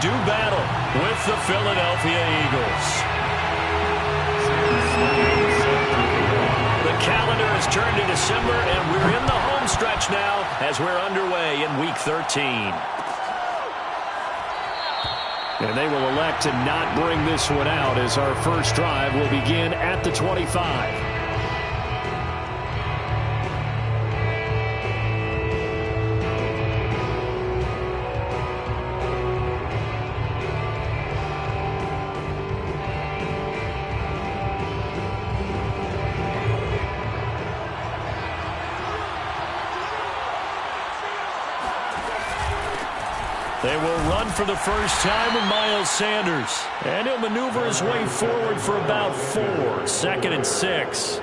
do battle with the Philadelphia Eagles. The calendar has turned to December, and we're in the home stretch now as we're underway in Week 13. And they will elect to not bring this one out as our first drive will begin at the 25. They will run for the first time with Miles Sanders. And he'll maneuver his way forward for about 4. 2nd and 6.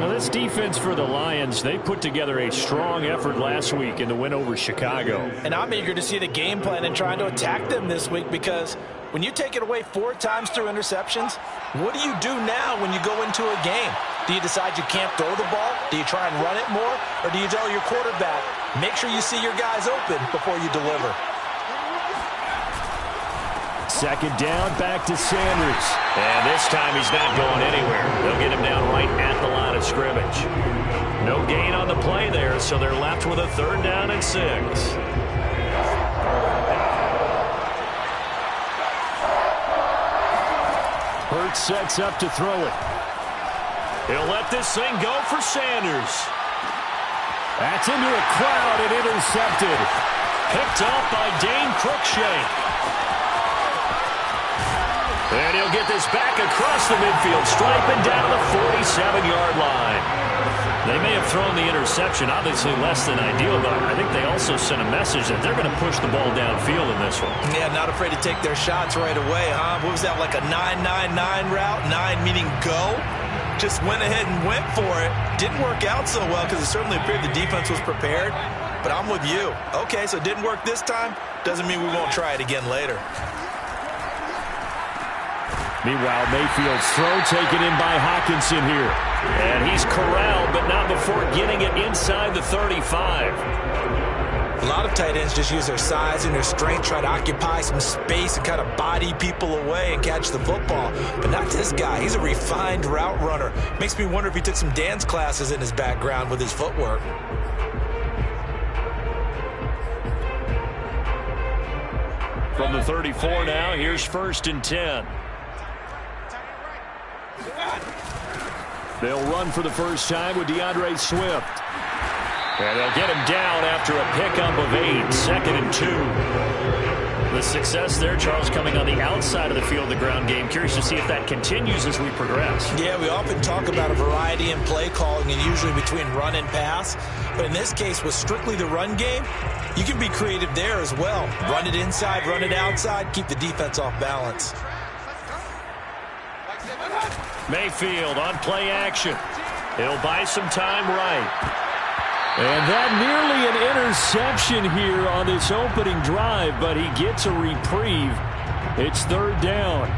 Now this defense for the Lions, they put together a strong effort last week in the win over Chicago. And I'm eager to see the game plan and trying to attack them this week, because when you take it away 4 times through interceptions, what do you do now when you go into a game? Do you decide you can't throw the ball? Do you try and run it more? Or do you tell your quarterback, make sure you see your guys open before you deliver? 2nd down, back to Sanders. And this time he's not going anywhere. They'll get him down right at the line of scrimmage. No gain on the play there, so they're left with a 3rd down and 6. Hurts sets up to throw it. He'll let this thing go for Sanders. That's into a crowd and intercepted. Picked up by Dane Cruikshank. And he'll get this back across the midfield stripe and down to the 47-yard line. They may have thrown the interception, obviously less than ideal, but I think they also sent a message that they're going to push the ball downfield in this one. Yeah, not afraid to take their shots right away, huh? What was that, like a 9-9-9 route? 9 meaning go? Just went ahead and went for it. Didn't work out so well because it certainly appeared the defense was prepared. But I'm with you. Okay, so it didn't work this time. Doesn't mean we won't try it again later. Meanwhile, Mayfield's throw taken in by Hockenson here. And he's corralled, but not before getting it inside the 35. A lot of tight ends just use their size and their strength, try to occupy some space and kind of body people away and catch the football. But not this guy. He's a refined route runner. Makes me wonder if he took some dance classes in his background with his footwork. From the 34 now, here's 1st and 10. They'll run for the first time with DeAndre Swift. And they'll get him down after a pickup of 8. 2nd and 2. The success there, Charles, coming on the outside of the field, the ground game. Curious to see if that continues as we progress. Yeah, we often talk about a variety in play calling and usually between run and pass. But in this case, with strictly the run game, you can be creative there as well. Run it inside, run it outside, keep the defense off balance. Mayfield on play action. He'll buy some time right. And that nearly an interception here on this opening drive, but he gets a reprieve. It's 3rd down.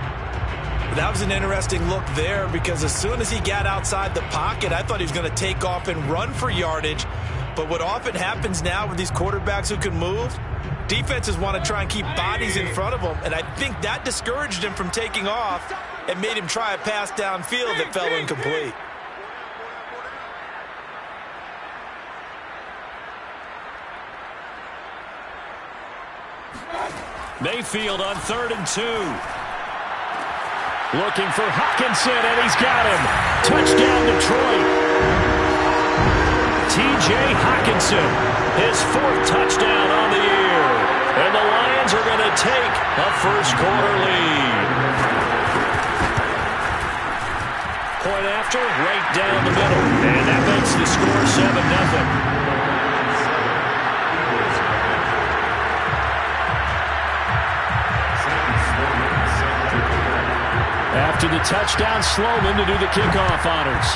That was an interesting look there because as soon as he got outside the pocket, I thought he was going to take off and run for yardage. But what often happens now with these quarterbacks who can move, defenses want to try and keep bodies in front of them, and I think that discouraged him from taking off and made him try a pass downfield that fell incomplete. Mayfield on 3rd and 2. Looking for Hockenson, and he's got him. Touchdown, Detroit. T.J. Hockenson, his 4th touchdown on the year. And the Lions are going to take a first-quarter lead. Point after, right down the middle. And that makes the score 7-0. After the touchdown, Sloman to do the kickoff honors.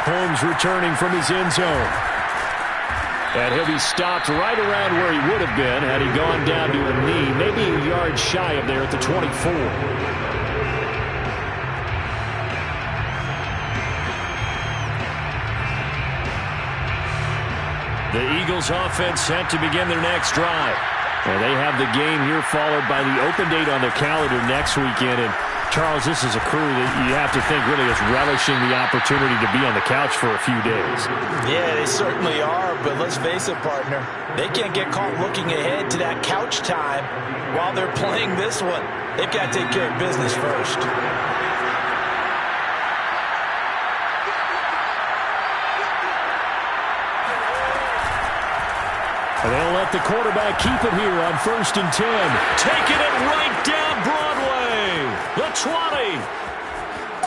Holmes returning from his end zone. And he'll be stopped right around where he would have been had he gone down to a knee, maybe a yard shy of there at the 24. The Eagles offense set to begin their next drive. And they have the game here followed by the open date on their calendar next weekend. And Charles, this is a crew that you have to think really is relishing the opportunity to be on the couch for a few days. Yeah, they certainly are, but let's face it, partner. They can't get caught looking ahead to that couch time while they're playing this one. They've got to take care of business first. And they'll let the quarterback keep it here on 1st and 10. Taking it right down Broadway. The 20.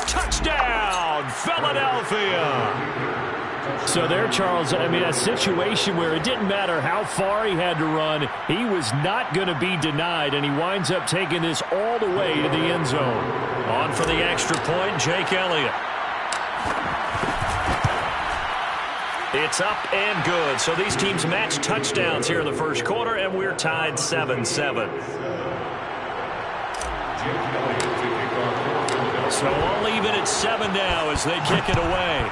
Touchdown, Philadelphia. So there, Charles, I mean, a situation where it didn't matter how far he had to run. He was not going to be denied, and he winds up taking this all the way to the end zone. On for the extra point, Jake Elliott. It's up and good. So these teams match touchdowns here in the first quarter, and we're tied 7-7. So all even at 7 now as they kick it away.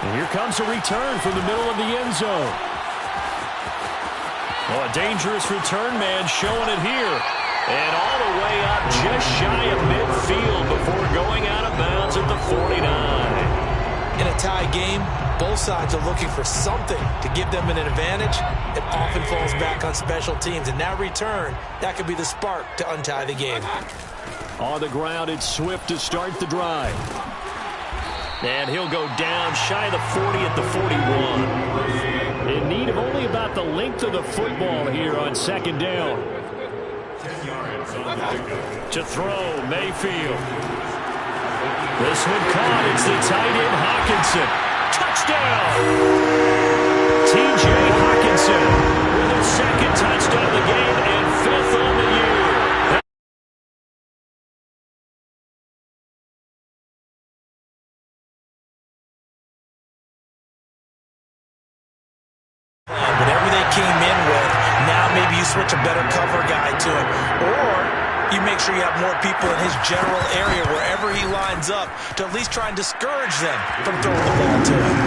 And here comes a return from the middle of the end zone. Oh, a dangerous return man showing it here. And all the way up just shy of midfield before going out of bounds at the 49. In a tie game, both sides are looking for something to give them an advantage. It often falls back on special teams. And that return, that could be the spark to untie the game. On the ground, it's Swift to start the drive. And he'll go down shy of the 40 at the 41. In need of only about the length of the football here on 2nd down. To throw, Mayfield. This one caught. It's the tight end, Hawkinson. Touchdown! T.J. Hawkinson with his 2nd touchdown of the game and 5th on the year. Whatever they came in with, now maybe you switch a better cover guy to him. Or you make sure you have more people in his general area wherever he lines up to at least try and discourage them from throwing the ball to him.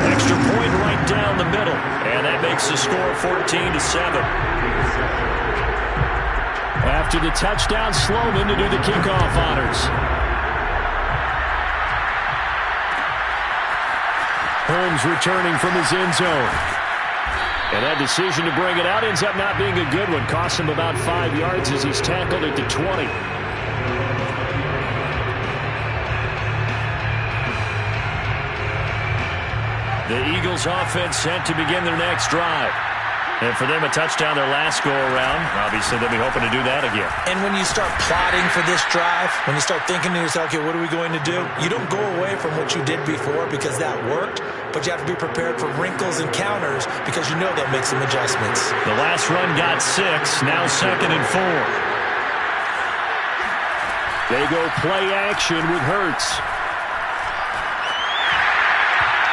Extra point right down the middle. And that makes the score 14-7. After the touchdown, Sloman to do the kickoff honors. Holmes returning from his end zone. And that decision to bring it out ends up not being a good one. Costs him about 5 yards as he's tackled at the 20. The Eagles offense set to begin their next drive. And for them, a touchdown their last go-around. Obviously, they'll be hoping to do that again. And when you start plotting for this drive, when you start thinking to yourself, okay, what are we going to do? You don't go away from what you did before because that worked, but you have to be prepared for wrinkles and counters because you know they'll make some adjustments. The last run got 6, now 2nd and 4. They go play action with Hurts.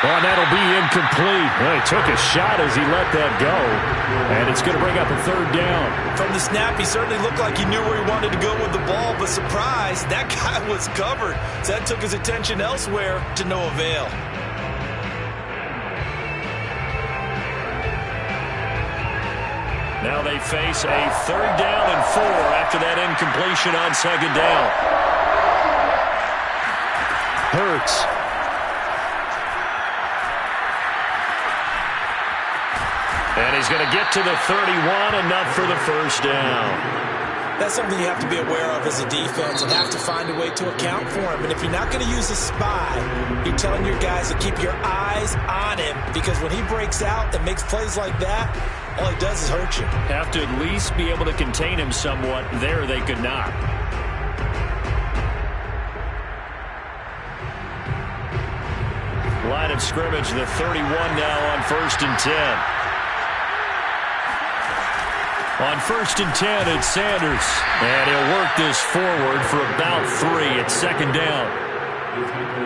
Well, and that'll be incomplete. Well, he took a shot as he let that go. And it's going to bring up a 3rd down. From the snap, he certainly looked like he knew where he wanted to go with the ball, but surprise, that guy was covered. So that took his attention elsewhere to no avail. Now they face a 3rd down and 4 after that incompletion on 2nd down. Hurts. And he's going to get to the 31, enough for the 1st down. That's something you have to be aware of as a defense and have to find a way to account for him. And if you're not going to use a spy, you're telling your guys to keep your eyes on him because when he breaks out and makes plays like that, all he does is hurt you. Have to at least be able to contain him somewhat. There they could not. Line of scrimmage, the 31 now on 1st and 10. On 1st and 10, it's Sanders. And he'll work this forward for about 3 at 2nd down.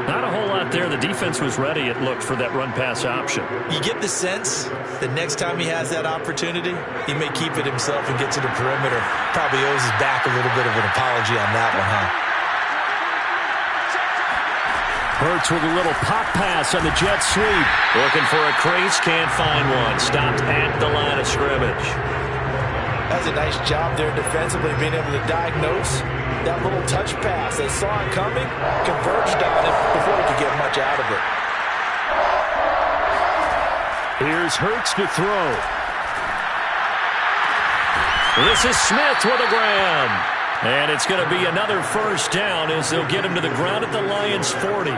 Not a whole lot there. The defense was ready, it looked, for that run-pass option. You get the sense that next time he has that opportunity, he may keep it himself and get to the perimeter. Probably owes his back a little bit of an apology on that one, huh? Hurts with a little pop pass on the jet sweep. Looking for a crease, can't find one. Stopped at the line of scrimmage. That's a nice job there defensively, being able to diagnose that little touch pass. They saw it coming, converged on it before he could get much out of it. Here's Hurts to throw. This is Smith with a grab. And it's going to be another first down as they'll get him to the ground at the Lions' 40.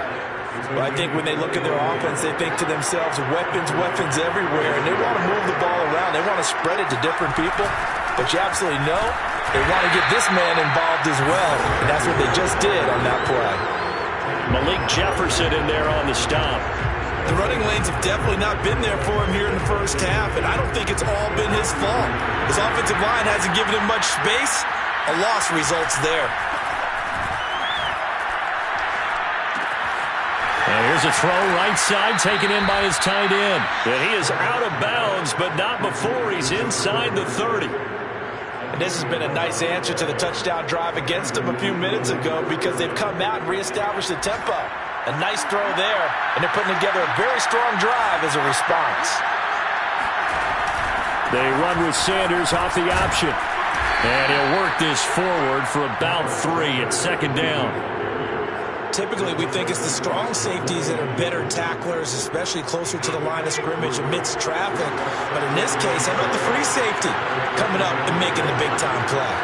Well, I think when they look at their offense, they think to themselves, weapons, weapons everywhere, and they want to move the ball around. They want to spread it to different people. But you absolutely know they want to get this man involved as well, and that's what they just did on that play. Malik Jefferson in there on the stop. The running lanes have definitely not been there for him here in the first half, and I don't think it's all been his fault. His offensive line hasn't given him much space. A loss results there. And here's a throw right side taken in by his tight end. And he is out of bounds, but not before he's inside the 30. And this has been a nice answer to the touchdown drive against him a few minutes ago because they've come out and reestablished the tempo. A nice throw there, and they're putting together a very strong drive as a response. They run with Sanders off the option. And he'll work this forward for about 3 at second down. Typically, we think it's the strong safeties that are better tacklers, especially closer to the line of scrimmage amidst traffic. But in this case, how about the free safety coming up and making the big-time play?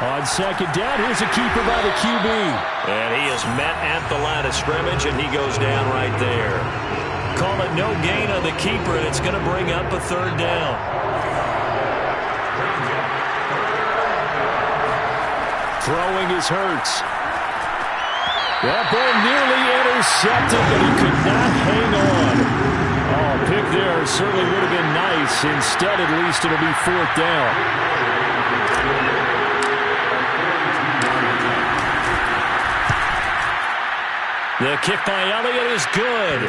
On second down, here's a keeper by the QB. And he is met at the line of scrimmage, and he goes down right there. Call it no gain on the keeper, and it's going to bring up a third down. Throwing is Hurts. That ball nearly intercepted, but he could not hang on. Oh, pick there certainly would have been nice. Instead, at least it'll be fourth down. The kick by Elliott is good.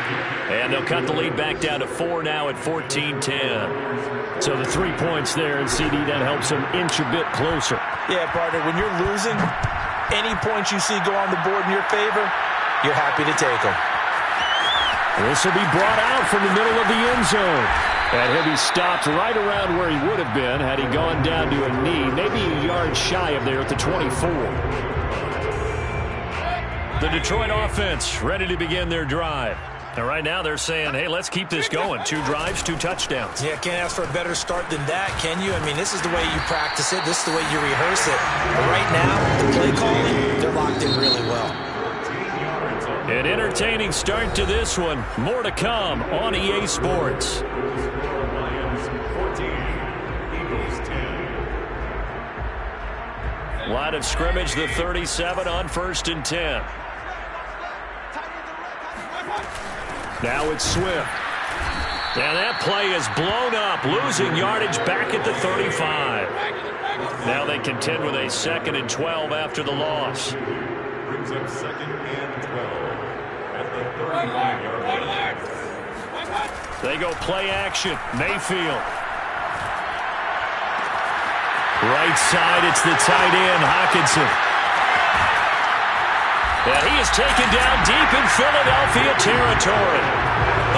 And they'll cut the lead back down to 4 now at 14-10. So the 3 points there, and CD, that helps them inch a bit closer. Yeah, partner, when you're losing, any points you see go on the board in your favor, you're happy to take them. This will be brought out from the middle of the end zone. And he'll be stopped right around where he would have been had he gone down to a knee, maybe a yard shy of there at the 24. The Detroit offense ready to begin their drive. And right now they're saying, hey, let's keep this going. 2 drives, 2 touchdowns. Yeah, can't ask for a better start than that, can you? I mean, this is the way you practice it. This is the way you rehearse it. But right now, the play calling, they're locked in really well. An entertaining start to this one. More to come on EA Sports. Line of scrimmage, the 37 on 1st and 10. Now it's Swift. And that play is blown up, losing yardage back at the 35. Now they contend with a 2nd and 12 after the loss. Brings up 2nd and 12 at the 39-yard line. They go play action. Mayfield. Right side, it's the tight end, Hockenson. And he is taken down deep in Philadelphia territory.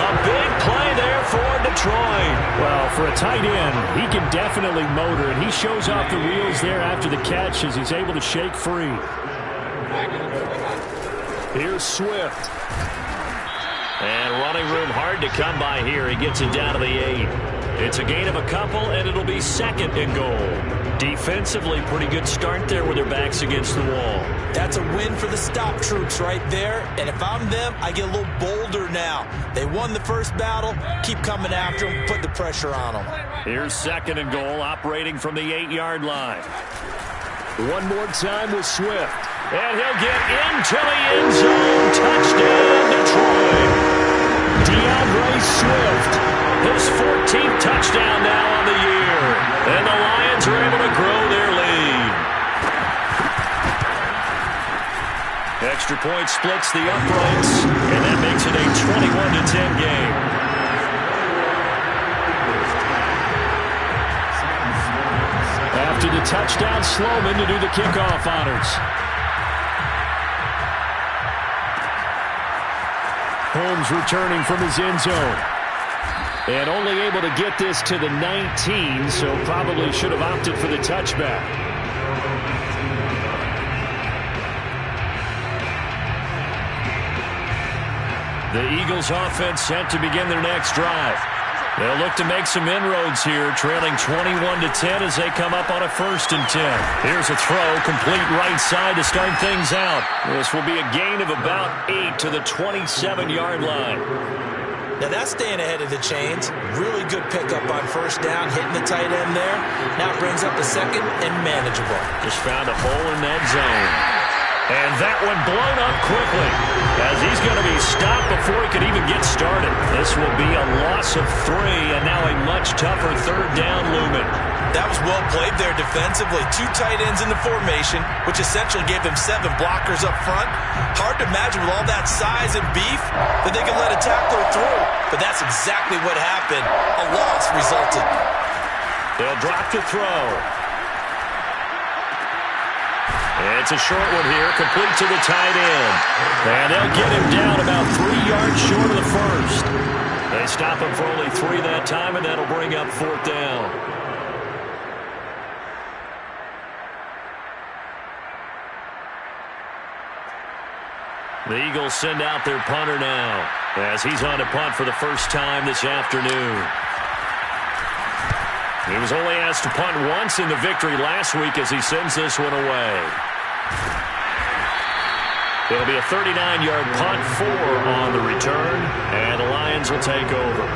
A big play there for Detroit. Well, for a tight end, he can definitely motor, and he shows off the wheels there after the catch as he's able to shake free. Here's Swift. And running room hard to come by here. He gets it down to the 8. It's a gain of a couple, and it'll be 2nd and goal. Defensively, pretty good start there with their backs against the wall. That's a win for the stop troops right there. And if I'm them, I get a little bolder now. They won the first battle. Keep coming after them. Put the pressure on them. Here's 2nd and goal, operating from the 8-yard line. One more time with Swift. And he'll get into the end zone. Touchdown, Detroit. DeAndre Swift. His 14th touchdown now on the year. And the Lions are able to grow their lead. Extra point splits the uprights, and that makes it a 21-10 game. After the touchdown Sloman to do the kickoff honors. Holmes returning from his end zone. And only able to get this to the 19, so probably should have opted for the touchback. The Eagles offense set to begin their next drive. They'll look to make some inroads here, trailing 21-10 as they come up on a 1st and 10. Here's a throw, complete right side to start things out. This will be a gain of about 8 to the 27-yard line. Now that's staying ahead of the chains. Really good pickup on 1st down, hitting the tight end there. Now brings up a 2nd and manageable. Just found a hole in that zone. And that one blown up quickly as he's going to be stopped before he could even get started. This will be a loss of 3 and now a much tougher 3rd down looming. That was well played there defensively. 2 tight ends in the formation, which essentially gave them 7 blockers up front. Hard to imagine with all that size and beef that they could let a tackler through. But that's exactly what happened. A loss resulted. They'll drop to throw. It's a short one here, complete to the tight end. And they'll get him down about 3 yards short of the 1st. They stop him for only 3 that time, and that'll bring up 4th down. The Eagles send out their punter now as he's on to punt for the first time this afternoon. He was only asked to punt once in the victory last week as he sends this one away. It'll be a 39-yard punt, 4 on the return, and the Lions will take over.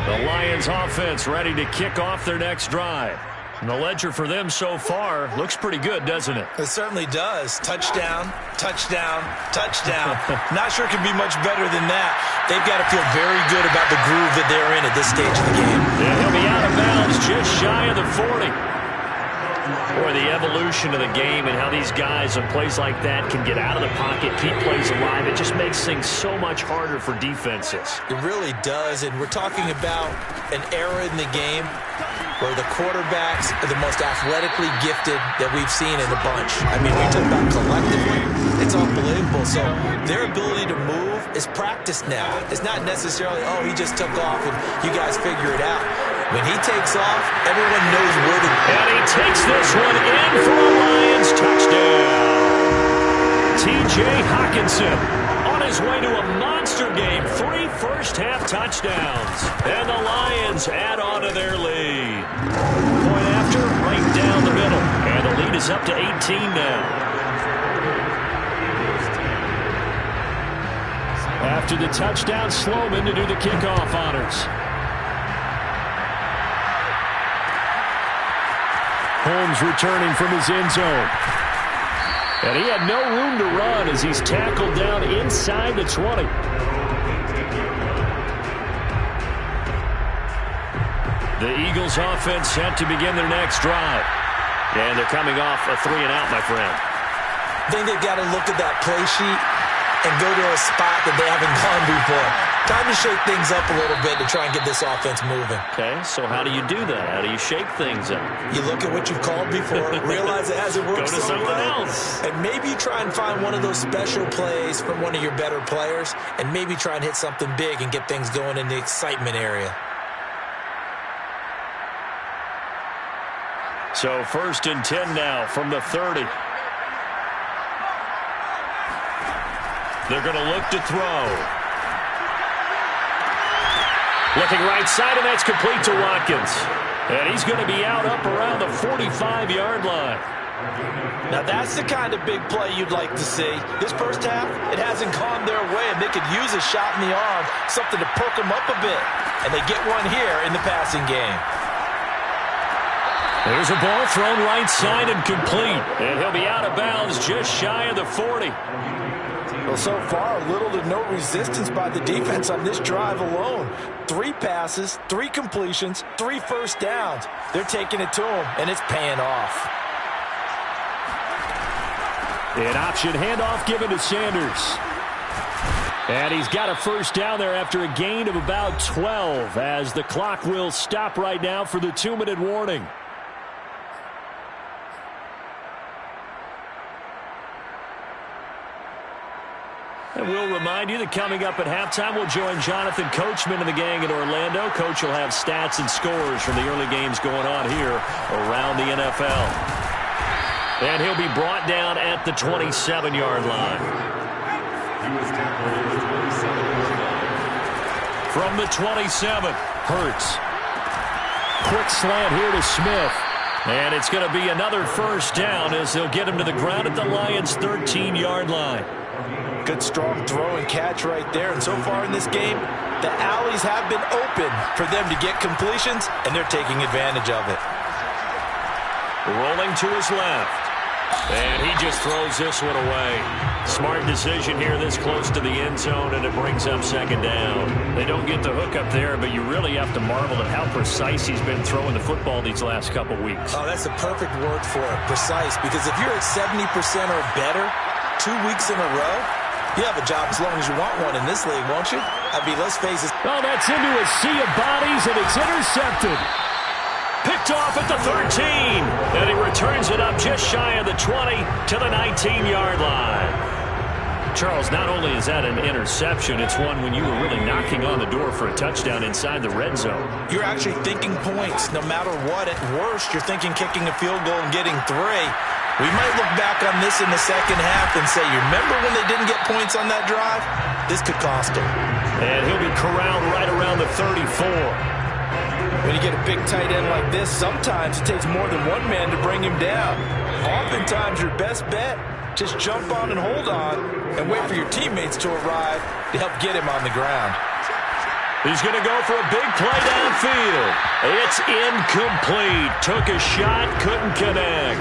The Lions offense ready to kick off their next drive. And the ledger for them so far looks pretty good, doesn't it? It certainly does. Touchdown, touchdown, touchdown. Not sure it can be much better than that. They've got to feel very good about the groove that they're in at this stage of the game. Yeah, he'll be out of bounds just shy of the 40. Boy, the evolution of the game and how these guys on plays like that can get out of the pocket, keep plays alive, it just makes things so much harder for defenses. It really does, and we're talking about an era in the game where the quarterbacks are the most athletically gifted that we've seen in the bunch. I mean, we talk about collectively, it's unbelievable. So their ability to move is practiced now. It's not necessarily, oh, he just took off and you guys figure it out. When he takes off, everyone knows where to go. And he takes this one in for a Lions touchdown. T.J. Hockenson on his way to a monster game. 3 first-half touchdowns. And the Lions add on to their lead. Point after, right down the middle. And the lead is up to 18 now. After the touchdown, Sloman to do the kickoff honors. Holmes returning from his end zone. And he had no room to run as he's tackled down inside the 20. The Eagles offense set to begin their next drive. And they're coming off a 3-and-out, my friend. I think they've got to look at that play sheet and go to a spot that they haven't gone before. Time to shake things up a little bit to try and get this offense moving. Okay, so how do you do that? How do you shake things up? You look at what you've called before, realize it hasn't worked Go to so something well, else. and maybe try and find one of those special plays from one of your better players, and maybe try and hit something big and get things going in the excitement area. So 1st and 10 now from the 30. They're going to look to throw. Looking right side, and that's complete to Watkins. And he's going to be out up around the 45-yard line. Now, that's the kind of big play you'd like to see. This first half, it hasn't gone their way, and they could use a shot in the arm, something to perk them up a bit. And they get one here in the passing game. There's a ball thrown right side and complete. And he'll be out of bounds just shy of the 40. Well, so far, little to no resistance by the defense on this drive alone. 3 passes, 3 completions, 3 first downs. They're taking it to him, and it's paying off. An option handoff given to Sanders. And he's got a first down there after a gain of about 12 as the clock will stop right now for the 2-minute warning. And we'll remind you that coming up at halftime, we'll join Jonathan Coachman and the gang in Orlando. Coach will have stats and scores from the early games going on here around the NFL. And he'll be brought down at the 27-yard line. From the 27, Hurts. Quick slant here to Smith. And it's going to be another first down as they'll get him to the ground at the Lions' 13-yard line. Good strong throw and catch right there. And so far in this game, the alleys have been open for them to get completions, and they're taking advantage of it. Rolling to his left. And he just throws this one away. Smart decision here this close to the end zone, and it brings up second down. They don't get the hook up there, but you really have to marvel at how precise he's been throwing the football these last couple weeks. Oh, that's a perfect word for it, precise, because if you're at 70% or better 2 weeks in a row, you have a job as long as you want one in this league, won't you? I mean, let's face it. Oh, that's into a sea of bodies, and it's intercepted. Picked off at the 13. And he returns it up just shy of the 20 to the 19-yard line. Charles, not only is that an interception, it's one when you were really knocking on the door for a touchdown inside the red zone. You're actually thinking points no matter what. At worst, you're thinking kicking a field goal and getting 3. We might look back on this in the second half and say, you remember when they didn't get points on that drive? This could cost them. And he'll be corralled right around the 34. When you get a big tight end like this, sometimes it takes more than one man to bring him down. Oftentimes, your best bet, just jump on and hold on and wait for your teammates to arrive to help get him on the ground. He's going to go for a big play downfield. It's incomplete. Took a shot, couldn't connect.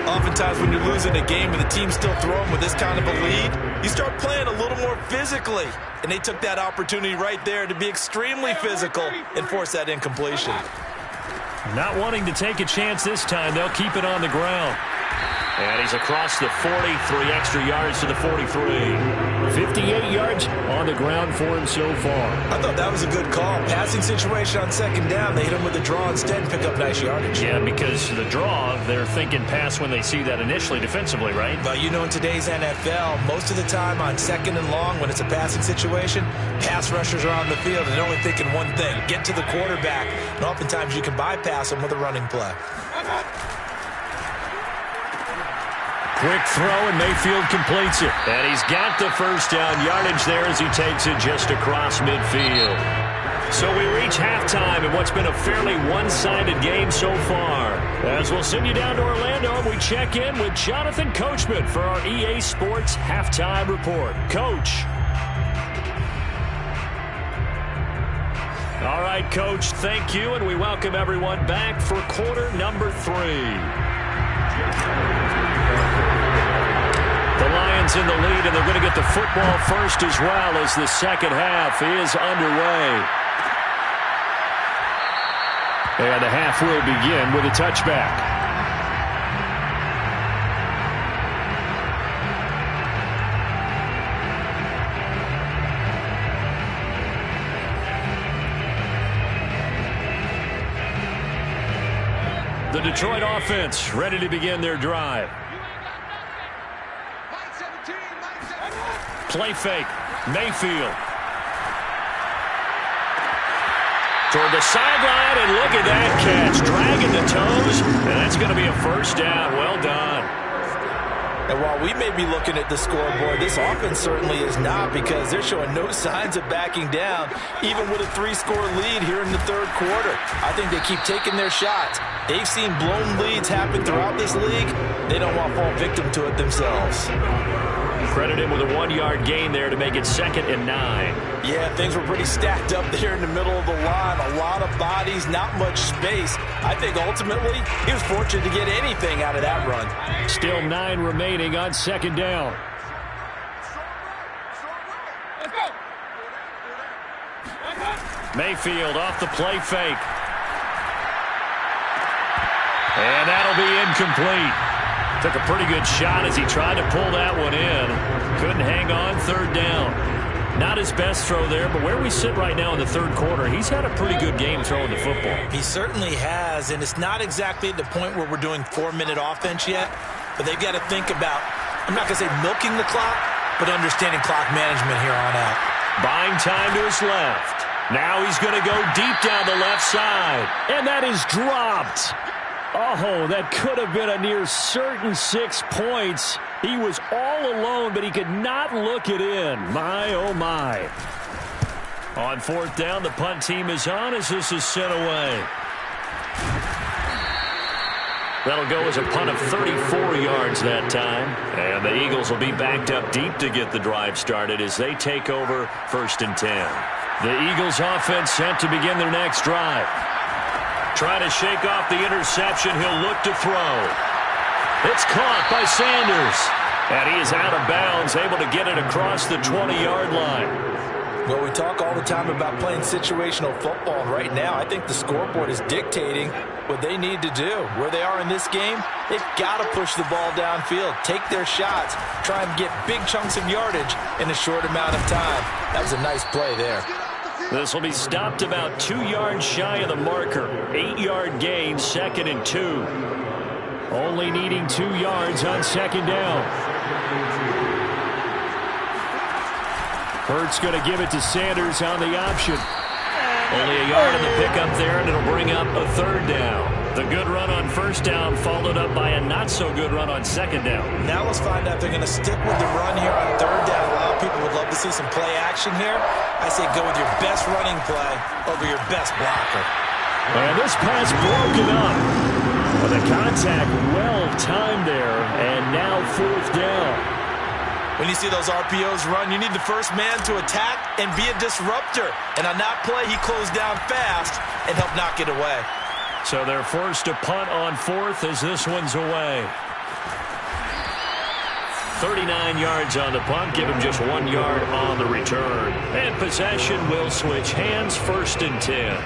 Oftentimes when you're losing a game and the team's still throwing with this kind of a lead, you start playing a little more physically. And they took that opportunity right there to be extremely physical and force that incompletion. Not wanting to take a chance this time, they'll keep it on the ground. And he's across the 40, 3 extra yards to the 43. 58 yards on the ground for him so far. I thought that was a good call. Passing situation on second down, they hit him with a draw instead and pick up nice yardage. Yeah, because the draw, they're thinking pass when they see that initially defensively, right? But you know, in today's NFL, most of the time on second and long, when it's a passing situation, pass rushers are on the field and they're only thinking one thing, get to the quarterback. And oftentimes you can bypass them with a running play. Quick throw, and Mayfield completes it. And he's got the first down yardage there as he takes it just across midfield. So we reach halftime in what's been a fairly one-sided game so far. As we'll send you down to Orlando, and we check in with Jonathan Coachman for our EA Sports Halftime Report. Coach. All right, Coach, thank you, and we welcome everyone back for quarter number 3. The Lions in the lead, and they're going to get the football first as well as the second half is underway. And the half will begin with a touchback. The Detroit offense ready to begin their drive. Play fake. Mayfield. Toward the sideline, and look at that catch. Dragging the toes, and that's going to be a first down. Well done. And while we may be looking at the scoreboard, this offense certainly is not, because they're showing no signs of backing down, even with a 3-score lead here in the third quarter. I think they keep taking their shots. They've seen blown leads happen throughout this league. They don't want to fall victim to it themselves. Credit him with a 1-yard gain there to make it 2nd and 9. Yeah, things were pretty stacked up there in the middle of the line. A lot of bodies, not much space. I think ultimately he was fortunate to get anything out of that run. Still 9 remaining on 2nd down. Mayfield off the play fake. And that'll be incomplete. Took a pretty good shot as he tried to pull that one in. Couldn't hang on, third down. Not his best throw there, but where we sit right now in the third quarter, he's had a pretty good game throwing the football. He certainly has, and it's not exactly at the point where we're doing 4-minute offense yet, but they've got to think about, I'm not going to say milking the clock, but understanding clock management here on out. Buying time to his left. Now he's going to go deep down the left side, and that is dropped. Oh, that could have been a near certain 6 points. He was all alone, but he could not look it in. My, oh, my. On fourth down, the punt team is on as this is sent away. That'll go as a punt of 34 yards that time. And the Eagles will be backed up deep to get the drive started as they take over 1st and 10. The Eagles offense set to begin their next drive. Trying to shake off the interception. He'll look to throw. It's caught by Sanders. And he is out of bounds, able to get it across the 20-yard line. Well, we talk all the time about playing situational football. And right now, I think the scoreboard is dictating what they need to do. Where they are in this game, they've got to push the ball downfield, take their shots, try and get big chunks of yardage in a short amount of time. That was a nice play there. This will be stopped about 2 yards shy of the marker. 8-yard gain, 2nd and 2. Only needing 2 yards on 2nd down. Hurts going to give it to Sanders on the option. Only a yard in the pickup there, and it'll bring up a 3rd down. The good run on 1st down followed up by a not-so-good run on 2nd down. Now let's find out if they're going to stick with the run here on 3rd down. A lot of people would love to see some play action here. I say go with your best running play over your best blocker. And this pass broken up. Well, the contact well-timed there, and now 4th down. When you see those RPOs run, you need the first man to attack and be a disruptor. And on that play, he closed down fast and helped knock it away. So they're forced to punt on 4th as this one's away. 39 yards on the punt, give him just 1 yard on the return. And possession will switch hands, 1st and 10.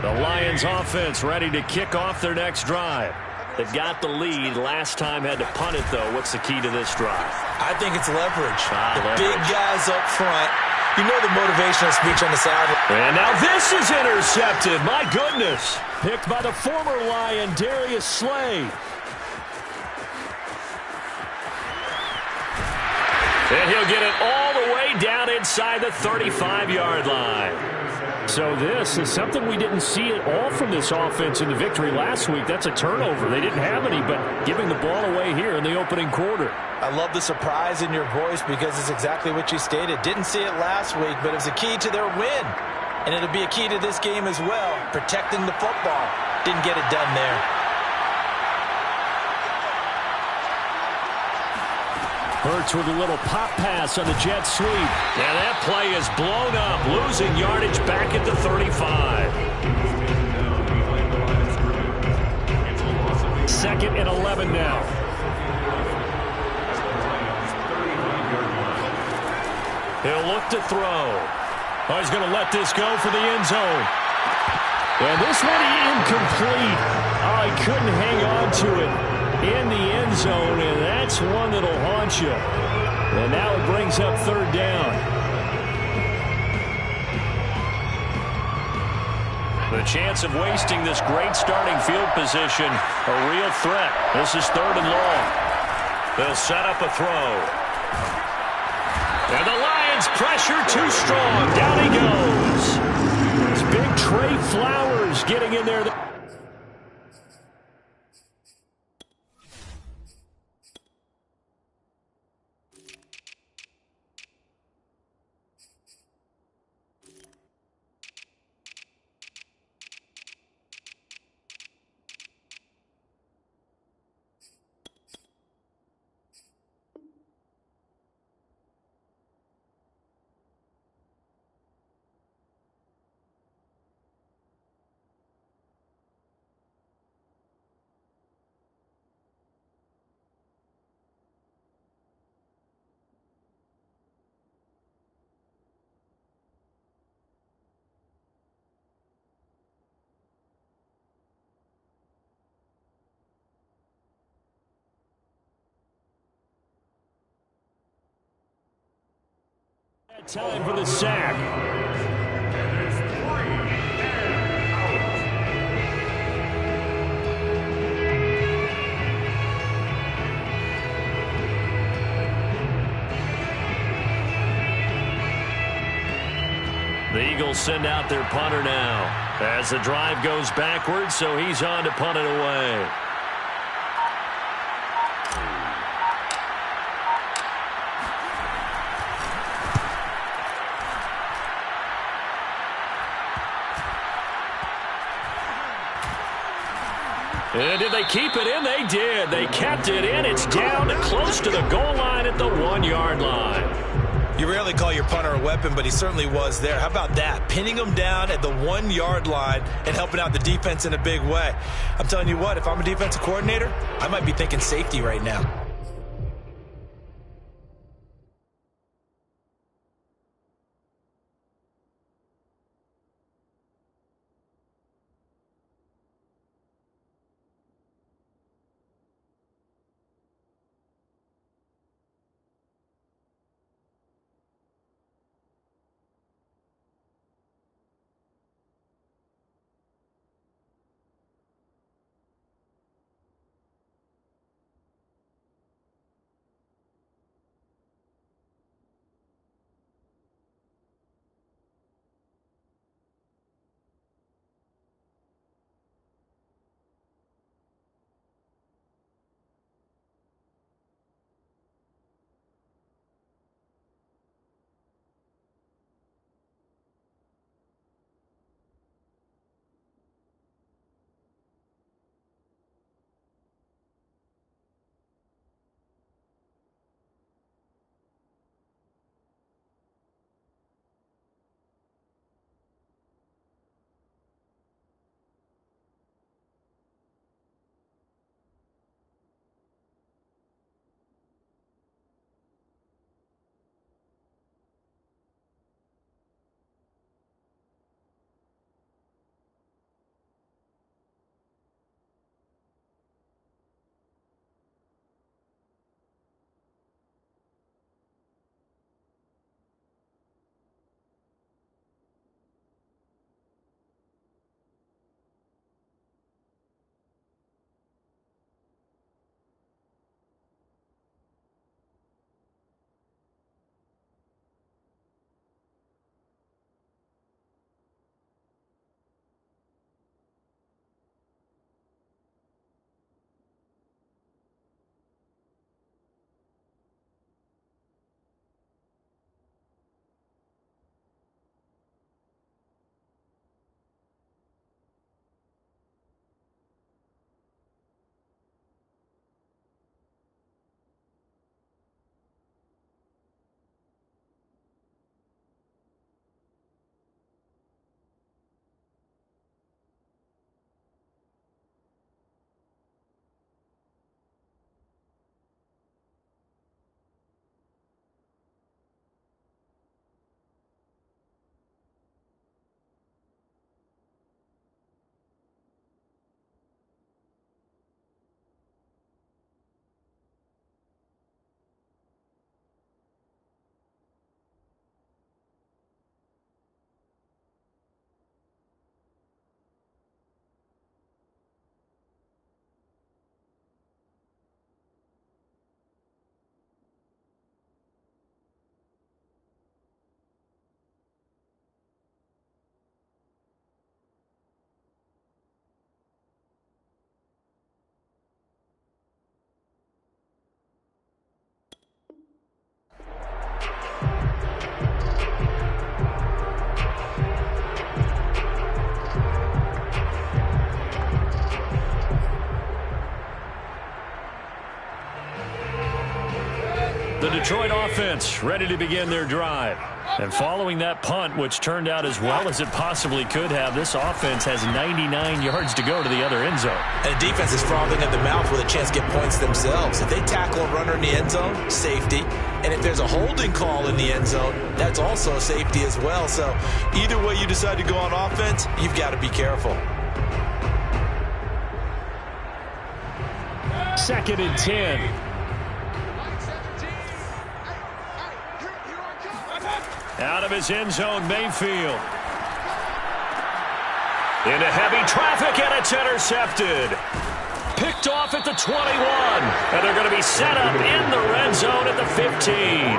The Lions offense ready to kick off their next drive. They've got the lead. Last time had to punt it, though. What's the key to this drive? I think it's leverage. Leverage. Big guys up front. You know the motivational speech on the sideline. And now this is intercepted. My goodness. Picked by the former Lion, Darius Slay. And he'll get it all the way down inside the 35-yard line. So this is something we didn't see at all from this offense in the victory last week. That's a turnover. They didn't have any, but giving the ball away here in the opening quarter. I love the surprise in your voice because it's exactly what you stated. Didn't see it last week, but it was a key to their win. And it'll be a key to this game as well, protecting the football. Didn't get it done there. Hurts with a little pop pass on the jet sweep. And that play is blown up, losing yardage back at the 35. 2nd and 11 now. He'll look to throw. Oh, he's going to let this go for the end zone. And this one incomplete. Oh, he couldn't hang on to it in the end zone, and that's one that'll haunt you. And now it brings up 3rd down. The chance of wasting this great starting field position, a real threat. This is 3rd and long. They'll set up a throw. And the Lions pressure too strong. Down he goes. It's big Trey Flowers getting in there. Time for the sack. The Eagles send out their punter now as the drive goes backwards, so he's on to punt it away. And did they keep it in? They did. They kept it in. It's down close to the goal line at the 1-yard line. You rarely call your punter a weapon, but he certainly was there. How about that? Pinning him down at the 1-yard line and helping out the defense in a big way. I'm telling you what, if I'm a defensive coordinator, I might be thinking safety right now. The Detroit offense ready to begin their drive. And following that punt, which turned out as well as it possibly could have, this offense has 99 yards to go to the other end zone. And the defense is frothing at the mouth with a chance to get points themselves. If they tackle a runner in the end zone, safety. And if there's a holding call in the end zone, that's also safety as well. So either way you decide to go on offense, you've got to be careful. 2nd and 10. Out of his end zone, Mayfield. Into heavy traffic, and it's intercepted. Picked off at the 21. And they're going to be set up in the red zone at the 15.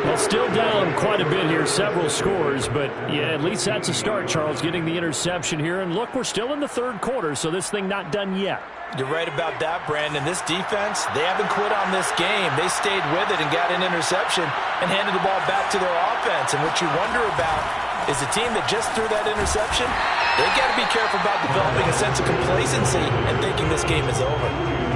Well, still down quite a bit here, several scores. But, yeah, at least that's a start, Charles, getting the interception here. And, look, we're still in the third quarter, so this thing not done yet. You're right about that, Brandon. This defense, they haven't quit on this game. They stayed with it and got an interception and handed the ball back to their offense. And what you wonder about is a team that just threw that interception, they got to be careful about developing a sense of complacency and thinking this game is over.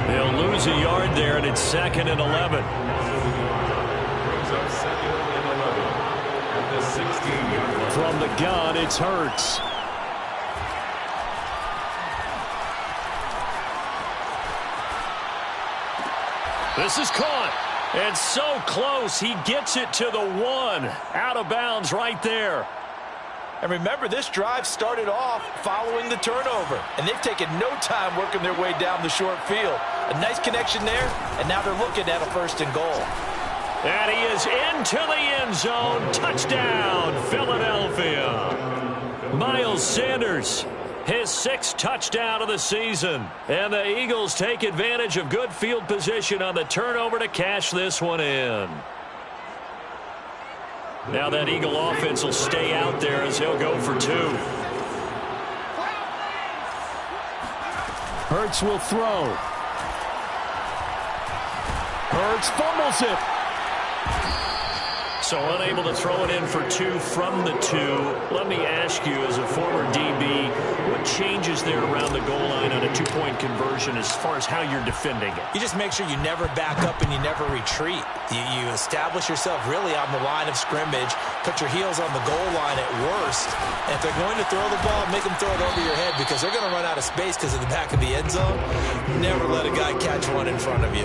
They'll lose a yard there, and it's 2nd and 11. Brings up 2nd and 11 at the 16-yard line. From the gun, it's Hurts. This is caught. And so close, he gets it to the 1. Out of bounds right there. And remember, this drive started off following the turnover. And they've taken no time working their way down the short field. A nice connection there, and now they're looking at a 1st and goal. And he is into the end zone. Touchdown, Philadelphia. Miles Sanders, his 6th touchdown of the season. And the Eagles take advantage of good field position on the turnover to cash this one in. Now that Eagle offense will stay out there as he'll go for 2. Hurts will throw. Hurts fumbles it. So unable to throw it in for 2 from the 2. Let me ask you, as a former DB, what changes there around the goal line on a 2-point conversion as far as how you're defending it? You just make sure you never back up and you never retreat. You establish yourself really on the line of scrimmage, put your heels on the goal line at worst. And if they're going to throw the ball, make them throw it over your head because they're going to run out of space because of the back of the end zone. Never let a guy catch one in front of you.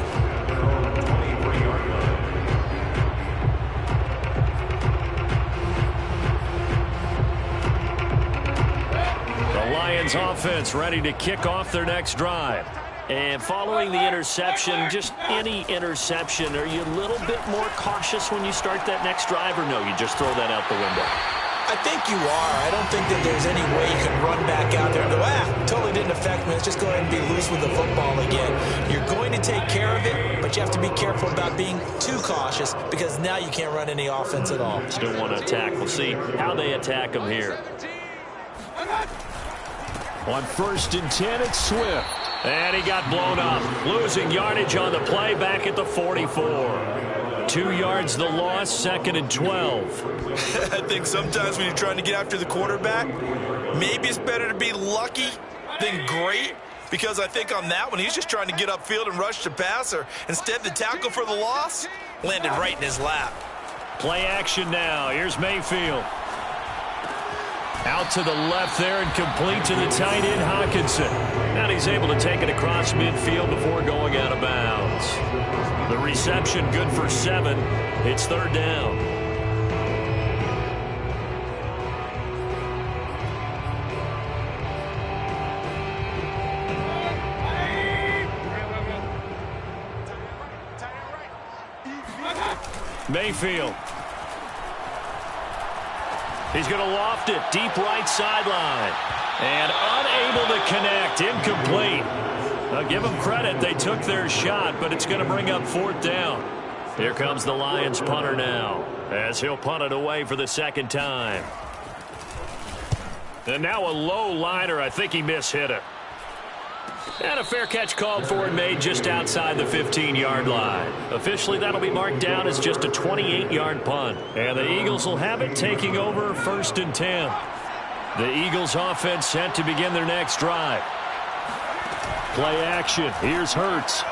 Lions offense ready to kick off their next drive. And following the interception, just any interception, are you a little bit more cautious when you start that next drive, or no, you just throw that out the window? I think you are. I don't think that there's any way you can run back out there and go, totally didn't affect me. Let's just go ahead and be loose with the football again. You're going to take care of it, but you have to be careful about being too cautious because now you can't run any offense at all. Still want to attack. We'll see how they attack them here. On 1st and 10, it's Swift. And he got blown up. Losing yardage on the play back at the 44. 2 yards the loss, 2nd and 12. I think sometimes when you're trying to get after the quarterback, maybe it's better to be lucky than great. Because I think on that one, he's just trying to get upfield and rush the passer. Instead, the tackle for the loss landed right in his lap. Play action now. Here's Mayfield. Out to the left there and complete to the tight end, Hawkinson. And he's able to take it across midfield before going out of bounds. The reception good for 7. It's 3rd down. Mayfield. He's going to loft it deep right sideline. And unable to connect. Incomplete. I'll give them credit. They took their shot, but it's going to bring up 4th down. Here comes the Lions punter now, as he'll punt it away for the 2nd time. And now a low liner. I think he mishit it. And a fair catch called for and made just outside the 15-yard line. Officially, that'll be marked down as just a 28-yard punt. And the Eagles will have it taking over 1st and 10. The Eagles offense set to begin their next drive. Play action. Here's Hurts.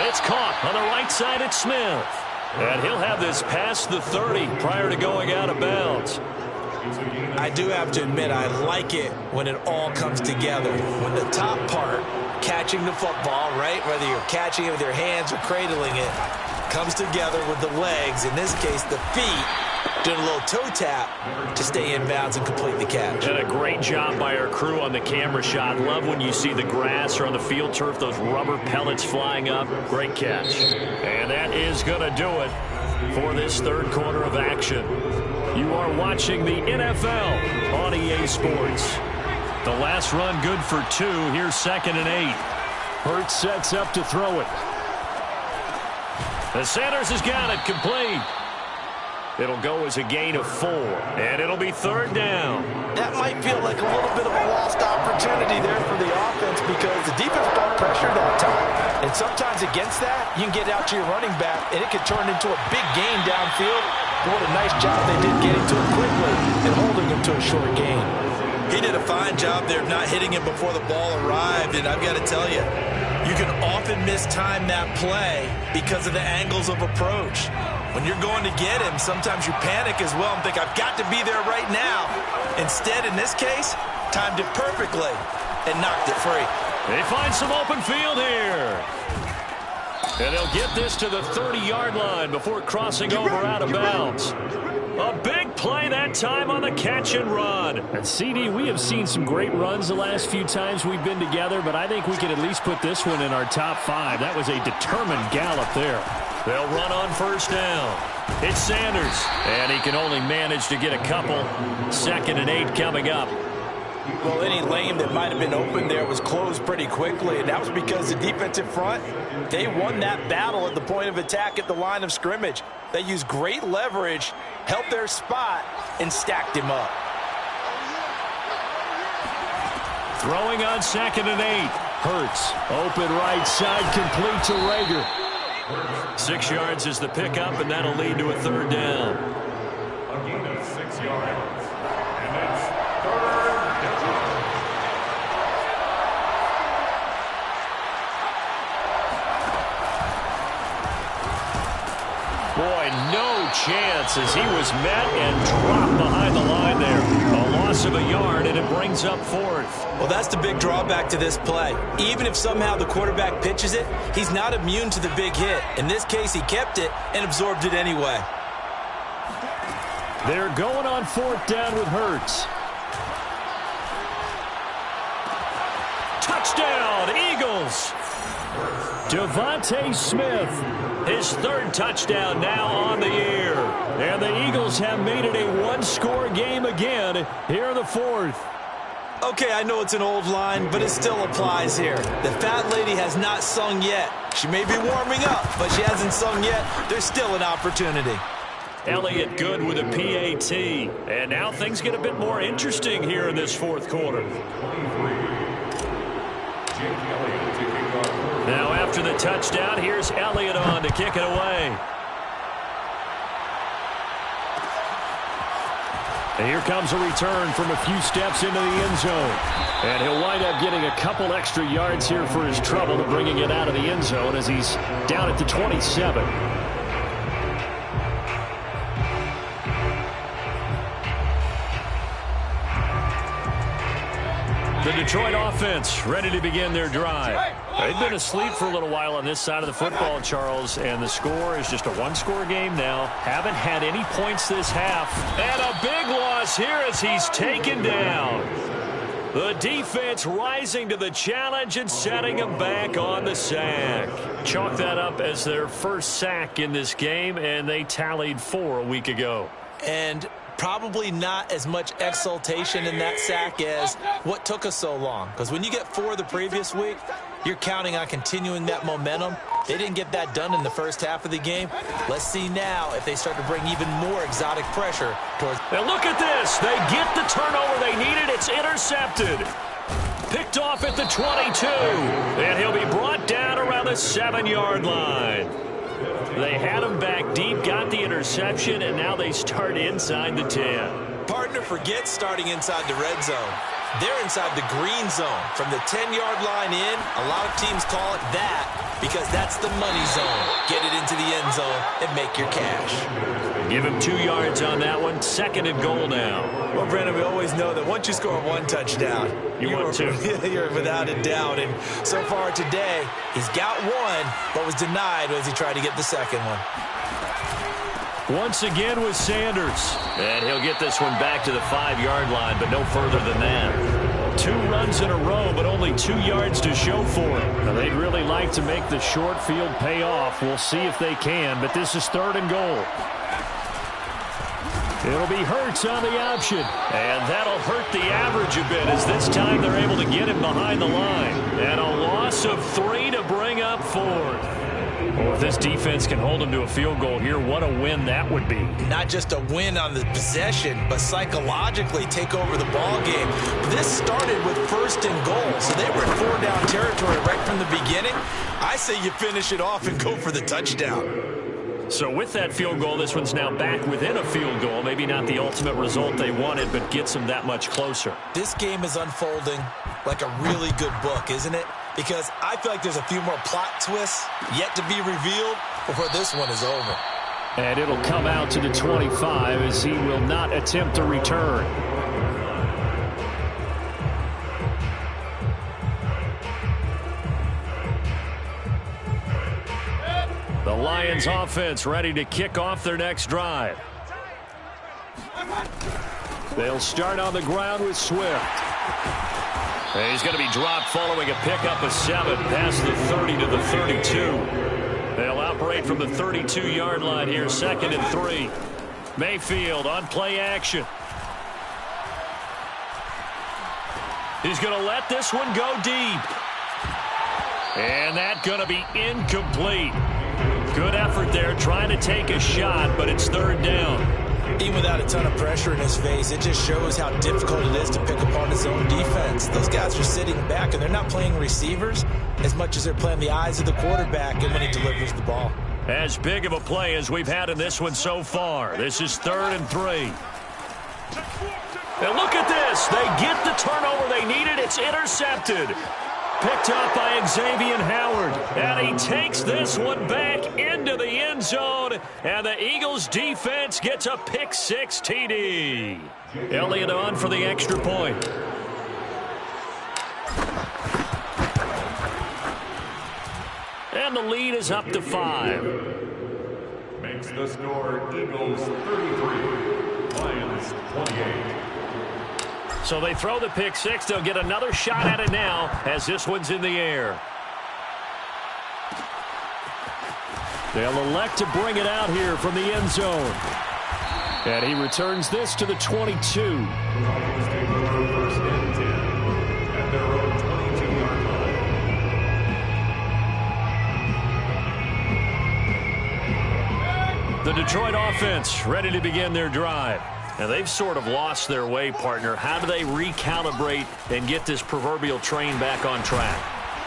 It's caught on the right side at Smith. And he'll have this past the 30 prior to going out of bounds. I do have to admit, I like it when it all comes together. When the top part, catching the football, right, whether you're catching it with your hands or cradling it, comes together with the legs, in this case the feet, doing a little toe tap to stay in bounds and complete the catch. And a great job by our crew on the camera shot. Love when you see the grass or on the field turf, those rubber pellets flying up. Great catch. And that is going to do it for this third quarter of action. You are watching the NFL on EA Sports. The last run good for 2. Here's 2nd and 8. Hurts sets up to throw it. The Sanders has got it complete. It'll go as a gain of 4, and it'll be 3rd down. That might feel like a little bit of a lost opportunity there for the offense because the defense brought pressure that time. And sometimes against that, you can get out to your running back, and it could turn into a big gain downfield. But what a nice job they did getting to it quickly and holding him to a short gain. He did a fine job there of not hitting him before the ball arrived, and I've got to tell you, you can often mistime that play because of the angles of approach. When you're going to get him, sometimes you panic as well and think, I've got to be there right now. Instead, in this case, timed it perfectly and knocked it free. They find some open field here. And they'll get this to the 30-yard line before crossing over out of bounds. A big play that time on the catch and run. And CD, we have seen some great runs the last few times we've been together, but I think we could at least put this one in our top 5. That was a determined gallop there. They'll run on 1st down. It's Sanders, and he can only manage to get a couple. 2nd and 8 coming up. Well, any lane that might have been open there was closed pretty quickly, and that was because the defensive front, they won that battle at the point of attack at the line of scrimmage. They used great leverage, held their spot, and stacked him up. Throwing on 2nd and 8. Hurts, open right side, complete to Rager. 6 yards is the pickup, and that'll lead to a 3rd down. A gain of 6 yards. And it's 3rd down. Boy, no chance as he was met and dropped behind the line there. A loss of a yard, and it brings up 4th. Well, that's the big drawback to this play. Even if somehow the quarterback pitches it, he's not immune to the big hit. In this case, he kept it and absorbed it anyway. They're going on 4th down with Hurts. Touchdown, Eagles! Devontae Smith, his 3rd touchdown now on the year. And the Eagles have made it a 1-score game again here in the 4th. Okay, I know it's an old line, but it still applies here. The fat lady has not sung yet. She may be warming up, but she hasn't sung yet. There's still an opportunity. Elliott good with a PAT. And now things get a bit more interesting here in this 4th quarter. Now after the touchdown, here's Elliott on to kick it away. And here comes a return from a few steps into the end zone. And he'll wind up getting a couple extra yards here for his trouble to bringing it out of the end zone as he's down at the 27. The Detroit offense ready to begin their drive. They've been asleep for a little while on this side of the football, Charles, and the score is just a 1-score game now. Haven't had any points this half. And a big loss here as he's taken down. The defense rising to the challenge and setting him back on the sack. Chalk that up as their first sack in this game, and they tallied 4 a week ago. And probably not as much exultation in that sack as what took us so long. Because when you get 4 the previous week, you're counting on continuing that momentum. They didn't get that done in the first half of the game. Let's see now if they start to bring even more exotic pressure towards. And look at this. They get the turnover they needed. It's intercepted. Picked off at the 22. And he'll be brought down around the 7-yard line. They had him back deep, got the interception, and now they start inside the 10. Partner forgets starting inside the red zone. They're inside the green zone. From the 10-yard line in, a lot of teams call it that because that's the money zone. Get it into the end zone and make your cash. Give him 2 yards on that one. 2nd and goal now. Well, Brandon, we always know that once you score 1 touchdown, you're without a doubt. And so far today, he's got 1, but was denied as he tried to get the 2nd one. Once again with Sanders. And he'll get this one back to the 5-yard line, but no further than that. 2 runs in a row, but only 2 yards to show for it. Now, they'd really like to make the short field pay off. We'll see if they can, but this is 3rd and goal. It'll be Hurts on the option. And that'll hurt the average a bit as this time they're able to get him behind the line. And a loss of 3 to bring up 4th. Well, if this defense can hold them to a field goal here, what a win that would be. Not just a win on the possession, but psychologically take over the ball game. This started with 1st and goal, so they were in 4-down territory right from the beginning. I say you finish it off and go for the touchdown. So with that field goal, this one's now back within a field goal. Maybe not the ultimate result they wanted, but gets them that much closer. This game is unfolding like a really good book, isn't it? Because I feel like there's a few more plot twists yet to be revealed before this one is over. And it'll come out to the 25 as he will not attempt a return. The Lions offense ready to kick off their next drive. They'll start on the ground with Swift. And he's going to be dropped following a pickup of 7 past the 30 to the 32. They'll operate from the 32-yard line here, 2nd and 3. Mayfield on play action. He's going to let this one go deep. And that's going to be incomplete. Good effort there trying to take a shot, but it's 3rd down. Even without a ton of pressure in his face, it just shows how difficult it is to pick apart his own defense. Those guys are sitting back, and they're not playing receivers as much as they're playing the eyes of the quarterback and when he delivers the ball. As big of a play as we've had in this one so far. This is 3rd and 3. And look at this. They get the turnover they needed. It's intercepted. Picked up by Xavier Howard. And he takes this one back into the end zone. And the Eagles defense gets a pick-6 TD. Elliott on for the extra point. And the lead is up to 5. Makes the score Eagles 33, Lions 28. So they throw the pick-6. They'll get another shot at it now as this one's in the air. They'll elect to bring it out here from the end zone. And he returns this to the 22. Lions take over 1st and 10 at their own 22-yard line. The Detroit offense ready to begin their drive. Now, they've sort of lost their way, partner. How do they recalibrate and get this proverbial train back on track?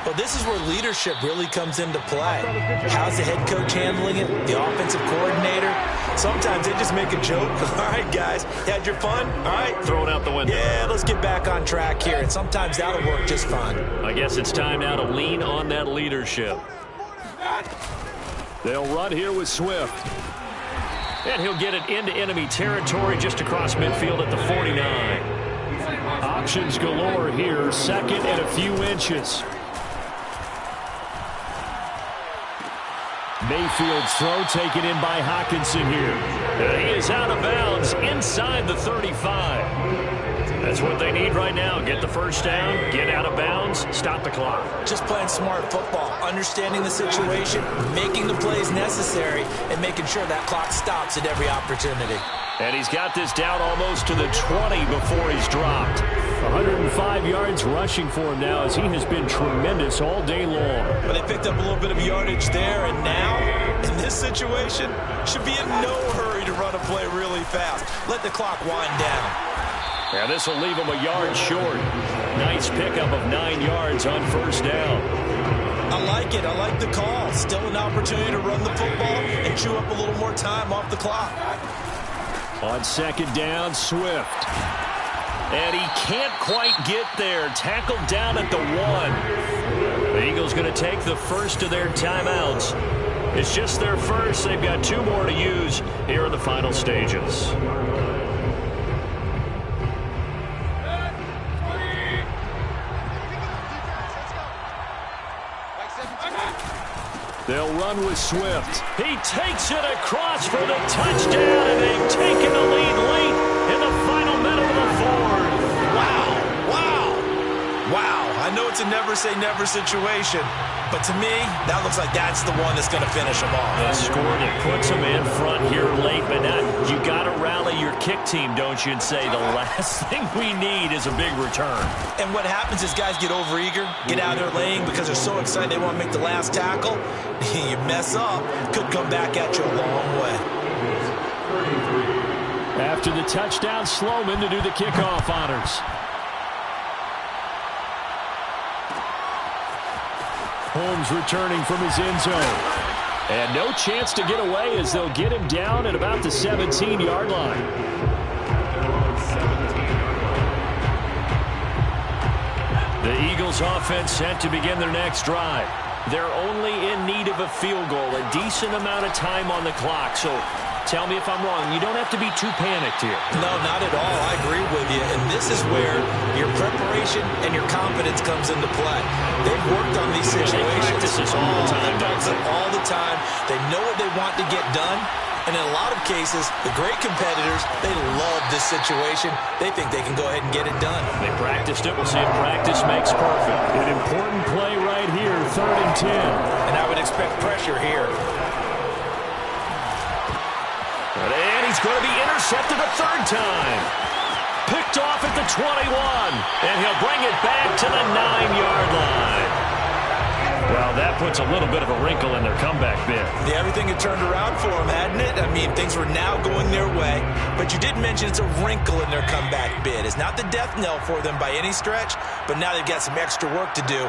Well, this is where leadership really comes into play. How's the head coach handling it? The offensive coordinator? Sometimes they just make a joke. All right, guys, had your fun? All right. Throw it out the window. Yeah, let's get back on track here. And sometimes that'll work just fine. I guess it's time now to lean on that leadership. They'll run here with Swift. And he'll get it into enemy territory just across midfield at the 49. Options galore here, 2nd and a few inches. Mayfield's throw taken in by Hockenson here. And he is out of bounds inside the 35. That's what they need right now. Get the first down, get out of bounds, stop the clock. Just playing smart football, understanding the situation, making the plays necessary, and making sure that clock stops at every opportunity. And he's got this down almost to the 20 before he's dropped. 105 yards rushing for him now as he has been tremendous all day long. But they picked up a little bit of yardage there, and now, in this situation, should be in no hurry to run a play really fast. Let the clock wind down. And this will leave him a yard short. Nice pickup of 9 yards on 1st down. I like it. I like the call. Still an opportunity to run the football and chew up a little more time off the clock. On 2nd down, Swift. And he can't quite get there. Tackled down at the 1. The Eagles going to take the first of their timeouts. It's just their first. They've got 2 more to use here in the final stages. They'll run with Swift. He takes it across for the touchdown, and they've taken the lead late in the final minute of the fourth. Wow, wow, wow. I know it's a never-say-never situation, but to me, that looks like that's the one that's going to finish them off. They scored it, puts them in front here late, but now you got to rally your kick team, don't you, and say the last thing we need is a big return. And what happens is guys get overeager, get out of their lane because they're so excited they want to make the last tackle. You mess up, could come back at you a long way. After the touchdown, Sloman to do the kickoff honors. Holmes returning from his end zone. And no chance to get away as they'll get him down at about the 17-yard line. The Eagles offense set to begin their next drive. They're only in need of a field goal, a decent amount of time on the clock. So tell me if I'm wrong. You don't have to be too panicked here. No, not at all. I agree with you. And this is where your preparation and your confidence comes into play. They've worked on these situations. They practice this all the time. They practice it all the time. They know what they want to get done. And in a lot of cases, the great competitors, they love this situation. They think they can go ahead and get it done. They practiced it. We'll see if practice makes perfect. An important play right here, 3rd and 10. And I would expect pressure here. And he's going to be intercepted a 3rd time. Picked off at the 21. And he'll bring it back to the 9-yard line. Well, that puts a little bit of a wrinkle in their comeback bid. Yeah, everything had turned around for them, hadn't it? I mean, things were now going their way. But you did mention it's a wrinkle in their comeback bid. It's not the death knell for them by any stretch, but now they've got some extra work to do